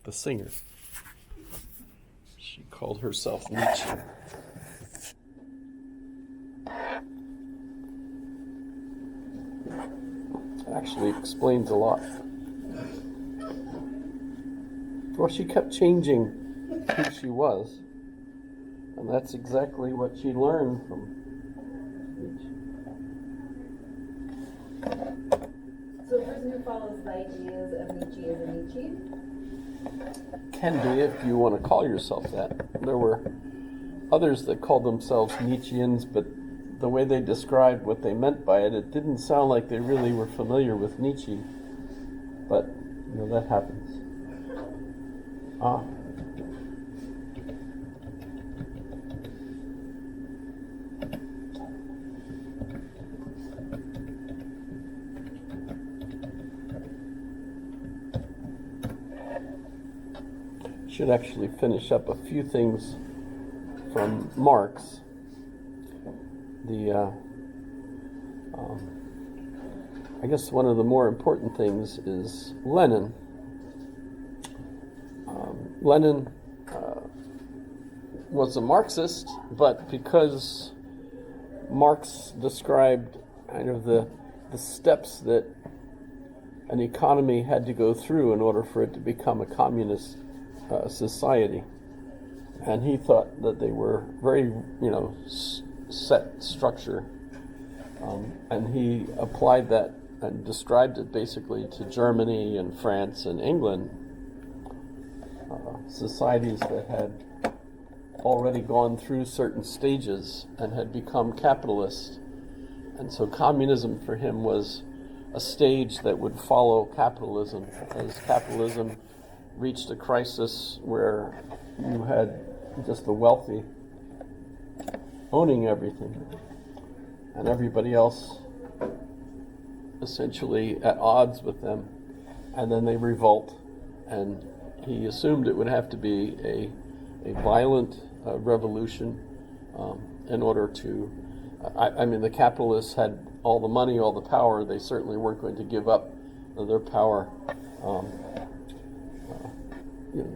the singer. She called herself Nietzsche. Actually explains a lot. Well, she kept changing who she was, and that's exactly what she learned from Nietzsche. So a person who follows the ideas of Nietzsche is a Nietzsche? Can be, if you want to call yourself that. There were others that called themselves Nietzscheans, but the way they described what they meant by it, it didn't sound like they really were familiar with Nietzsche. But, that happens. Should actually finish up a few things from Marx. I guess one of the more important things is Lenin. Lenin was a Marxist, but because Marx described kind of the steps that an economy had to go through in order for it to become a communist society, and he thought that they were very, set structure, and he applied that and described it basically to Germany and France and England, societies that had already gone through certain stages and had become capitalist. And so communism for him was a stage that would follow capitalism, as capitalism reached a crisis where you had just the wealthy owning everything and everybody else essentially at odds with them, and then they revolt, and he assumed it would have to be a violent revolution in order to the capitalists had all the money, all the power. They certainly weren't going to give up their power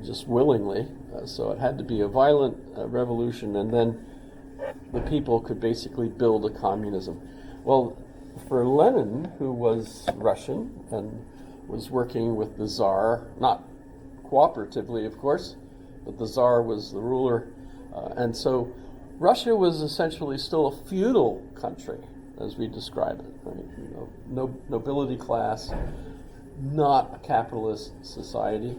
just willingly. So it had to be a violent revolution, and then the people could basically build a communism. Well, for Lenin, who was Russian and was working with the Tsar, not cooperatively, of course, but the Tsar was the ruler, and so Russia was essentially still a feudal country, as we describe it. Right? Nobility class, not a capitalist society.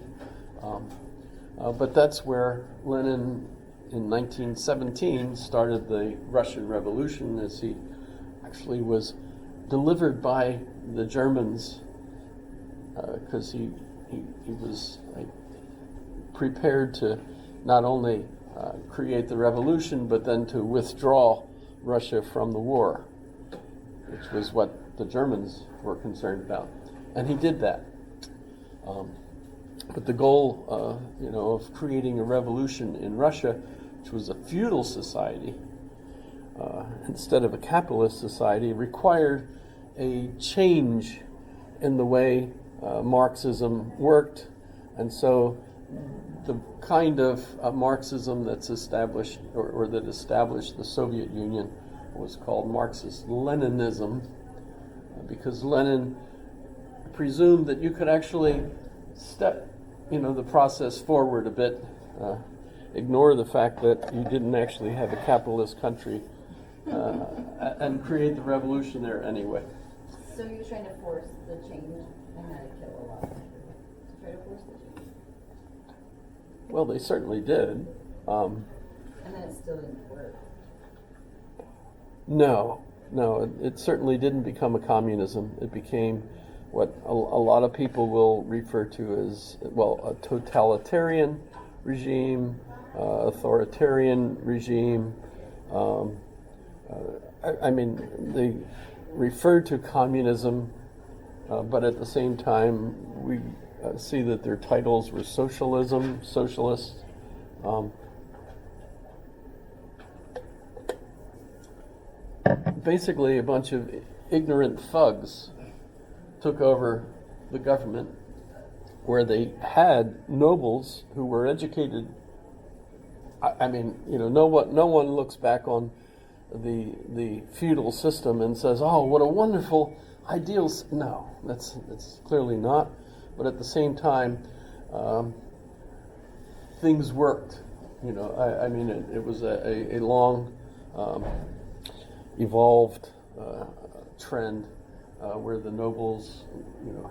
But that's where Lenin, in 1917, started the Russian Revolution, as he actually was delivered by the Germans, because he was prepared to not only create the revolution, but then to withdraw Russia from the war, which was what the Germans were concerned about. And he did that. But the goal, of creating a revolution in Russia, which was a feudal society, instead of a capitalist society, required a change in the way Marxism worked. And so the kind of Marxism that's established, or that established the Soviet Union, was called Marxist-Leninism, because Lenin presumed that you could actually step the process forward a bit, ignore the fact that you didn't actually have a capitalist country, and create the revolution there anyway. So he was trying to force the change and had to kill a lot of people to try to force the change? Well, they certainly did. And then it still didn't work? No, it certainly didn't become a communism. It became what a lot of people will refer to as, a totalitarian regime, authoritarian regime. They refer to communism, but at the same time, we see that their titles were socialism, socialist. Basically, a bunch of ignorant thugs took over the government where they had nobles who were educated. I mean, no one looks back on the feudal system and says, "Oh, what a wonderful ideal." No, that's clearly not. But at the same time, things worked. I mean, it was a long, evolved trend where the nobles,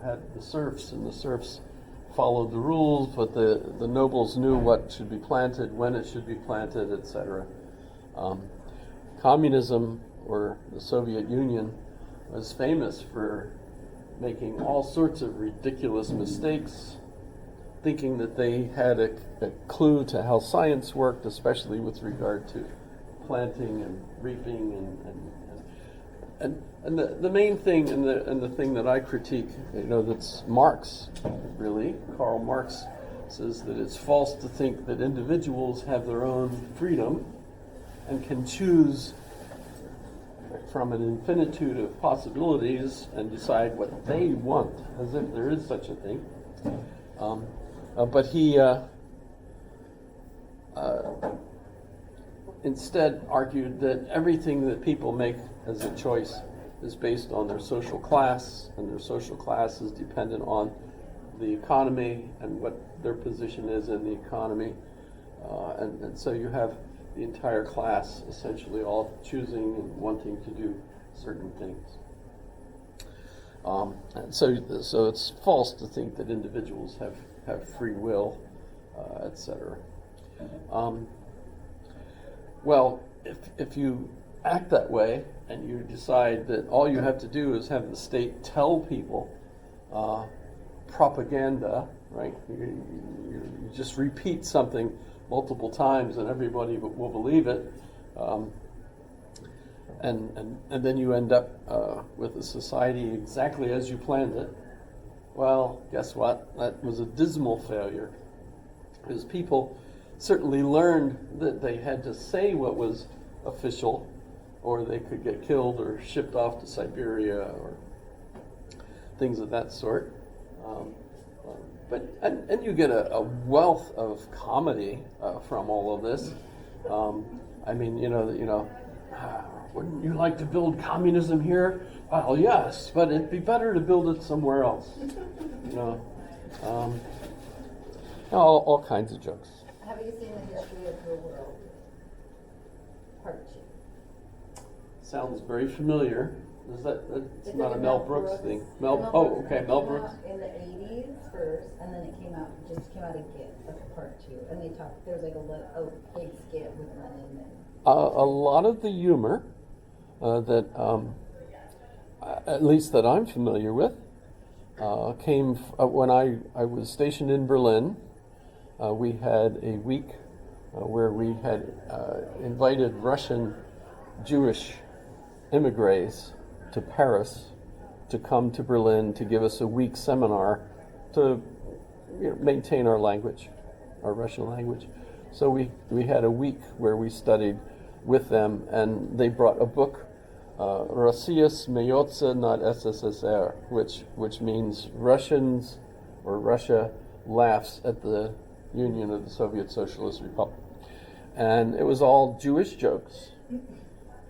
had the serfs, and the serfs followed the rules, but the nobles knew what should be planted, when it should be planted, etc. Communism, or the Soviet Union, was famous for making all sorts of ridiculous mistakes, thinking that they had a clue to how science worked, especially with regard to planting and reaping and the main thing and the thing that I critique, that's Marx, really. Karl Marx says that it's false to think that individuals have their own freedom and can choose from an infinitude of possibilities and decide what they want, as if there is such a thing. But he instead argued that everything that people make as a choice is based on their social class, and their social class is dependent on the economy and what their position is in the economy. And so you have the entire class essentially all choosing and wanting to do certain things. And so it's false to think that individuals have free will, etc. Well, if you act that way and you decide that all you have to do is have the state tell people propaganda, right? You just repeat something multiple times and everybody will believe it, and then you end up with a society exactly as you planned it. Well, guess what? That was a dismal failure, because people certainly learned that they had to say what was official, or they could get killed or shipped off to Siberia or things of that sort. But you get a wealth of comedy from all of this. I mean, wouldn't you like to build communism here? Well, yes, but it'd be better to build it somewhere else. All kinds of jokes. Have you seen the history of the world? Part 2. Sounds very familiar. It's It's not like a Mel Brooks thing. Mel Brooks Brooks. in the 80s first, and then it came out again as part 2. And they talked. There's like a big skit with Lenin. A lot of the humor that, at least that I'm familiar with, came when I was stationed in Berlin. We had a week where we had invited Russian Jewish immigrants to Paris to come to Berlin to give us a week seminar to maintain our language, our Russian language. So we had a week where we studied with them, and they brought a book, Россия смеется над СССР, which means Russians, or Russia laughs at the Union of the Soviet Socialist Republic. And it was all Jewish jokes.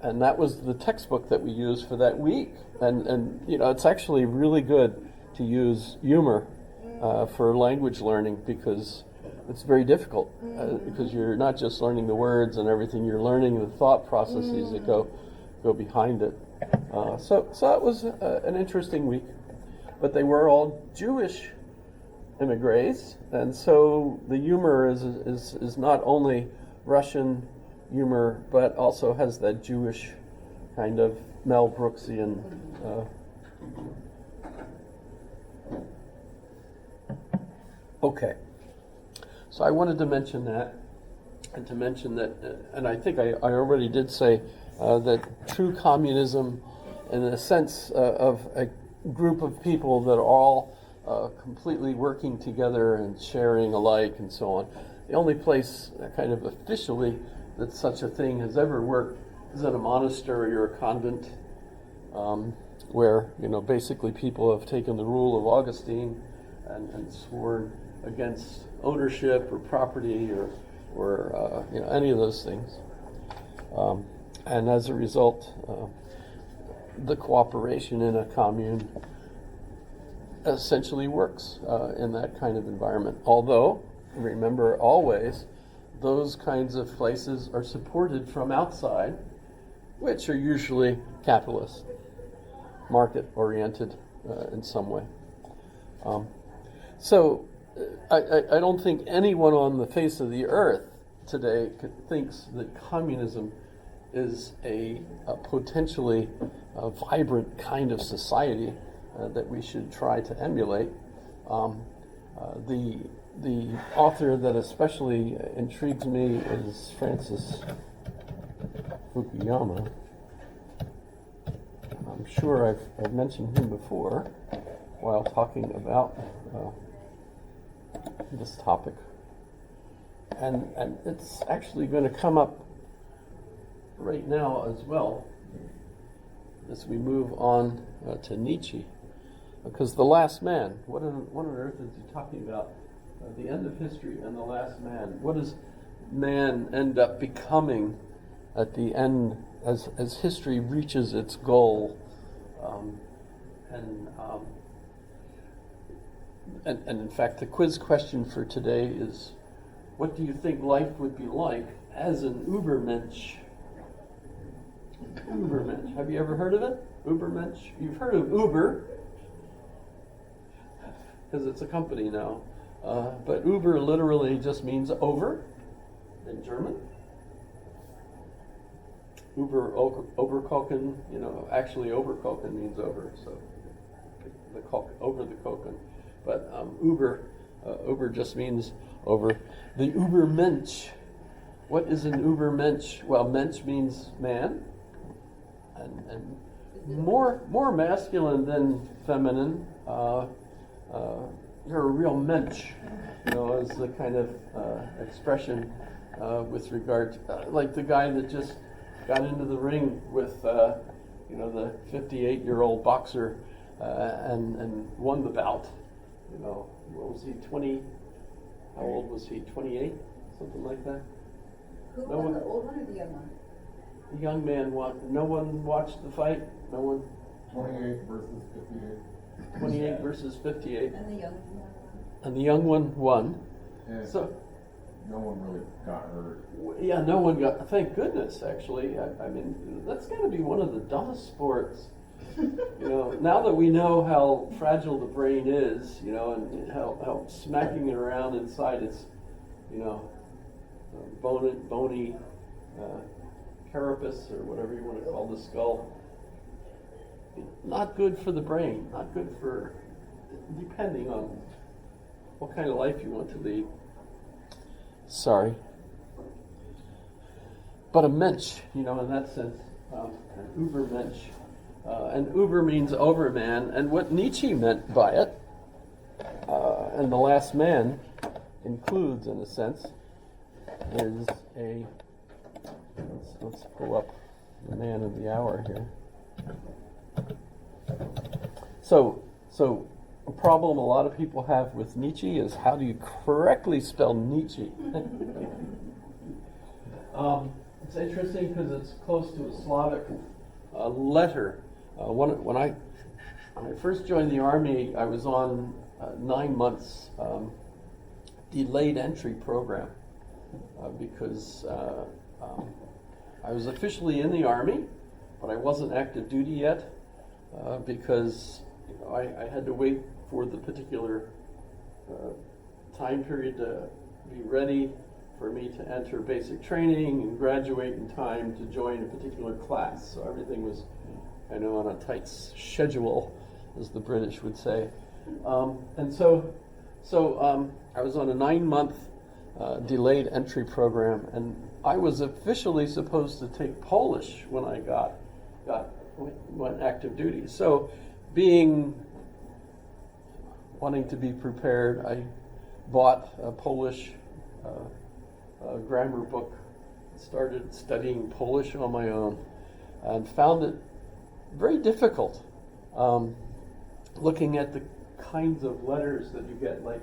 And that was the textbook that we used for that week. And it's actually really good to use humor for language learning, because it's very difficult, because you're not just learning the words and everything, you're learning the thought processes that go behind it. So it was an interesting week. But they were all Jewish immigrants, and so the humor is not only Russian humor, but also has that Jewish kind of Mel Brooksian. Okay, so I wanted to mention that, and to mention that, and I think I already did say that true communism, in a sense of a group of people that are all completely working together and sharing alike and so on. The only place kind of officially that such a thing has ever worked is at a monastery or a convent, where basically people have taken the rule of Augustine and sworn against ownership or property or any of those things. And as a result, the cooperation in a commune essentially works in that kind of environment. Although, remember always, those kinds of places are supported from outside, which are usually capitalist, market-oriented in some way. So I don't think anyone on the face of the earth today thinks that communism is a potentially vibrant kind of society that we should try to emulate. The author that especially intrigues me is Francis Fukuyama. I'm sure I've mentioned him before while talking about this topic. And it's actually going to come up right now as well as we move on to Nietzsche. Because the last man, what on earth is he talking about? The end of history and the last man. What does man end up becoming at the end as history reaches its goal? And in fact, the quiz question for today is, what do you think life would be like as an Übermensch? Übermensch. Have you ever heard of it? Übermensch? You've heard of Uber, because it's a company now. But Uber literally just means over in German. Oberkochen, actually Oberkochen means over, so over the Kochen. But Uber just means over. The Übermensch. What is an Übermensch? Well, Mensch means man, and more masculine than feminine. You're a real mensch, is the kind of expression with regard to, like the guy that just got into the ring with, the 58-year-old boxer and won the bout. What was he, 20? How old was he, 28? Something like that? Who won, the old one or the young one? The young man won. No one watched the fight? No one? 28 versus 58. 28 versus 58. And the young one? And the young one won. And So, no one really got hurt. yeah, no one got, thank goodness, actually. I mean, that's got to be one of the dumbest sports. Now that we know how fragile the brain is, and how smacking it around inside its, bony carapace, or whatever you want to call the skull, not good for the brain, not good for, depending on what kind of life you want to lead. Sorry. But a mensch, in that sense, an Übermensch. And Uber means overman, and what Nietzsche meant by it, and the last man includes, in a sense, is let's pull up the man of the hour here. So a problem a lot of people have with Nietzsche is, how do you correctly spell Nietzsche? It's interesting because it's close to a Slavic letter. When I first joined the Army, I was on 9 months delayed entry program because I was officially in the Army, but I wasn't active duty yet because I had to wait for the particular time period to be ready for me to enter basic training and graduate in time to join a particular class. So everything was kind of on a tight schedule, as the British would say. And so I was on a 9-month delayed entry program, and I was officially supposed to take Polish when I went active duty. So, wanting to be prepared, I bought a Polish grammar book, started studying Polish on my own, and found it very difficult. Looking at kinds of letters that you get, like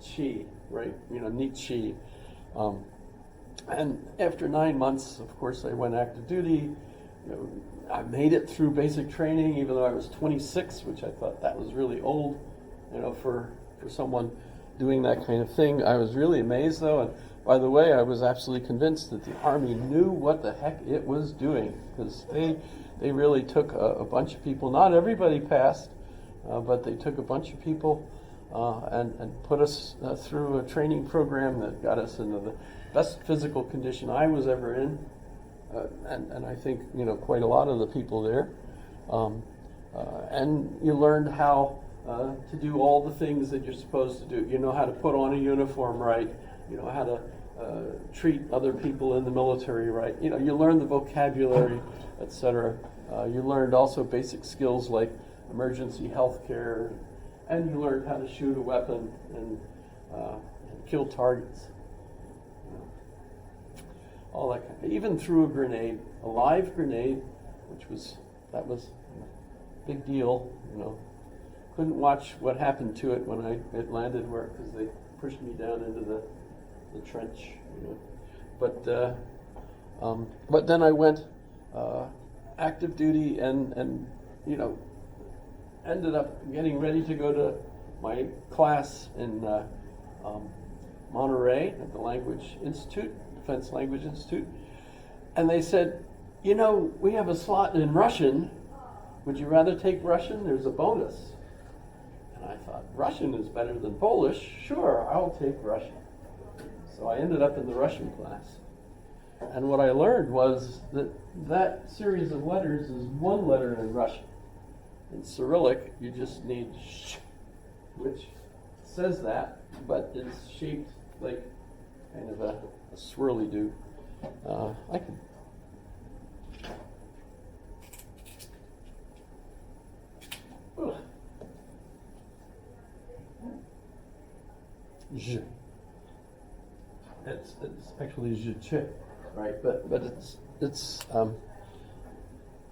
chi, right? Nietzsche. And after 9 months, of course, I went active duty. I made it through basic training, even though I was 26, which I thought that was really old, for someone doing that kind of thing. I was really amazed, though, and by the way, I was absolutely convinced that the Army knew what the heck it was doing, because they really took a bunch of people. Not everybody passed, but they took a bunch of people and put us through a training program that got us into the best physical condition I was ever in, and I think quite a lot of the people there. And you learned how to do all the things that you're supposed to do. You know how to put on a uniform right. You know how to treat other people in the military right. You learn the vocabulary, etc. You learned also basic skills like emergency health care, and you learned how to shoot a weapon and kill targets. All that even threw a grenade, a live grenade, that was a big deal. Couldn't watch what happened to it when it landed because they pushed me down into the trench. But then I went active duty and ended up getting ready to go to my class in Monterey at the Language Institute, Defense Language Institute, and they said, we have a slot in Russian. Would you rather take Russian? There's a bonus. And I thought, Russian is better than Polish. Sure, I'll take Russian. So I ended up in the Russian class. And what I learned was that series of letters is one letter in Russian. In Cyrillic, you just need sh, which says that, but it's shaped like kind of a swirly-do. I could... Ugh. Zh. It's actually zh, right? But it's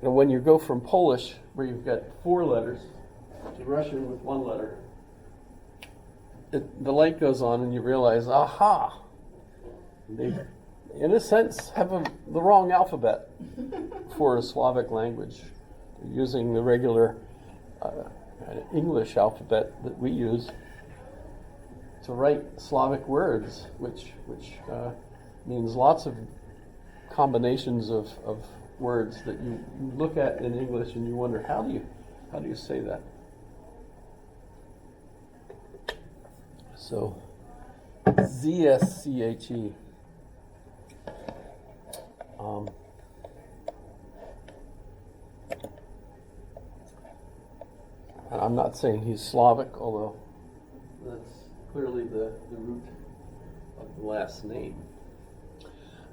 when you go from Polish, where you've got 4 letters, to Russian with 1 letter, the light goes on and you realize, aha! They, in a sense, have the wrong alphabet for a Slavic language. They're using the regular English alphabet that we use to write Slavic words, which means lots of combinations of words that you look at in English and you wonder, how do you say that? So, ZSCHE. And I'm not saying he's Slavic, although that's clearly the root of the last name.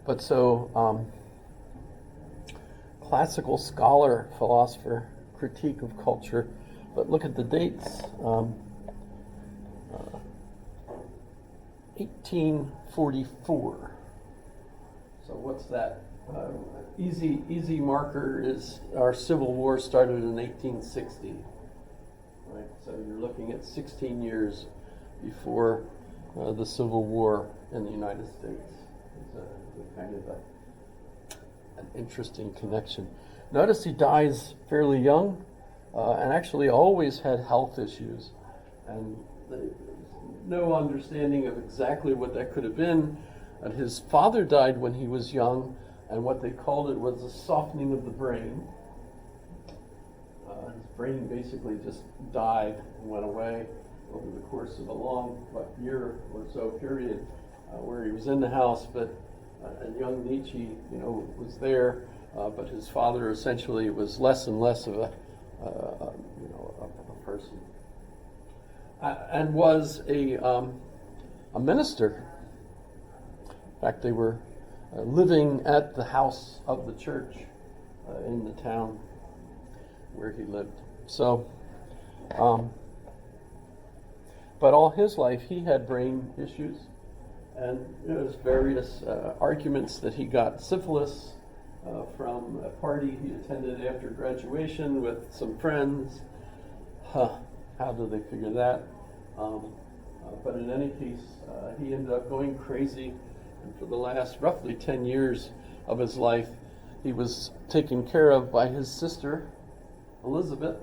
But so, classical scholar, philosopher, critique of culture. But look at the dates. 1844. So what's that? Easy marker is our Civil War started in 1860. Right? So you're looking at 16 years before the Civil War in the United States. It's a kind of an interesting connection. Notice he dies fairly young, and actually always had health issues, and no understanding of exactly what that could have been. And his father died when he was young, and what they called it was a softening of the brain. His brain basically just died and went away over the course of a long year or so period where he was in the house, but and young Nietzsche, was there, but his father essentially was less and less of a person, and was a minister. In fact, they were living at the house of the church in the town where he lived. So, but all his life he had brain issues, and there's various arguments that he got syphilis from a party he attended after graduation with some friends. how do they figure that? But in any case, he ended up going crazy, and for the last roughly 10 years of his life, he was taken care of by his sister, Elizabeth,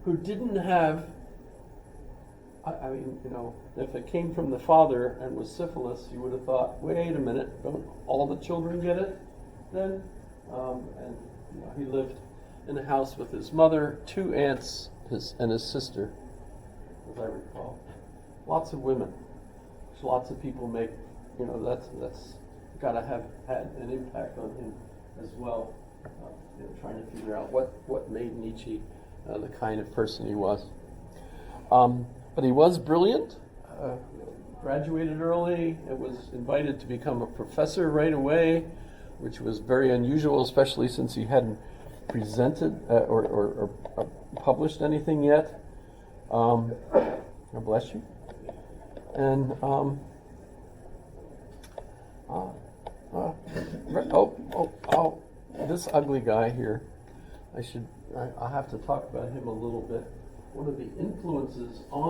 who didn't have, I mean, you know, if it came from the father and was syphilis, you would have thought, wait a minute, don't all the children get it then? And you know, he lived in a house with his mother, 2 aunts, and his sister, as I recall. Lots of women. Lots of people make, you know, that's got to have had an impact on him as well. You know, trying to figure out what made Nietzsche the kind of person he was. But he was brilliant. Graduated early. It was invited to become a professor right away, which was very unusual, especially since he hadn't presented or published anything yet. God bless you. And this ugly guy here, I'll have to talk about him a little bit. One of the influences on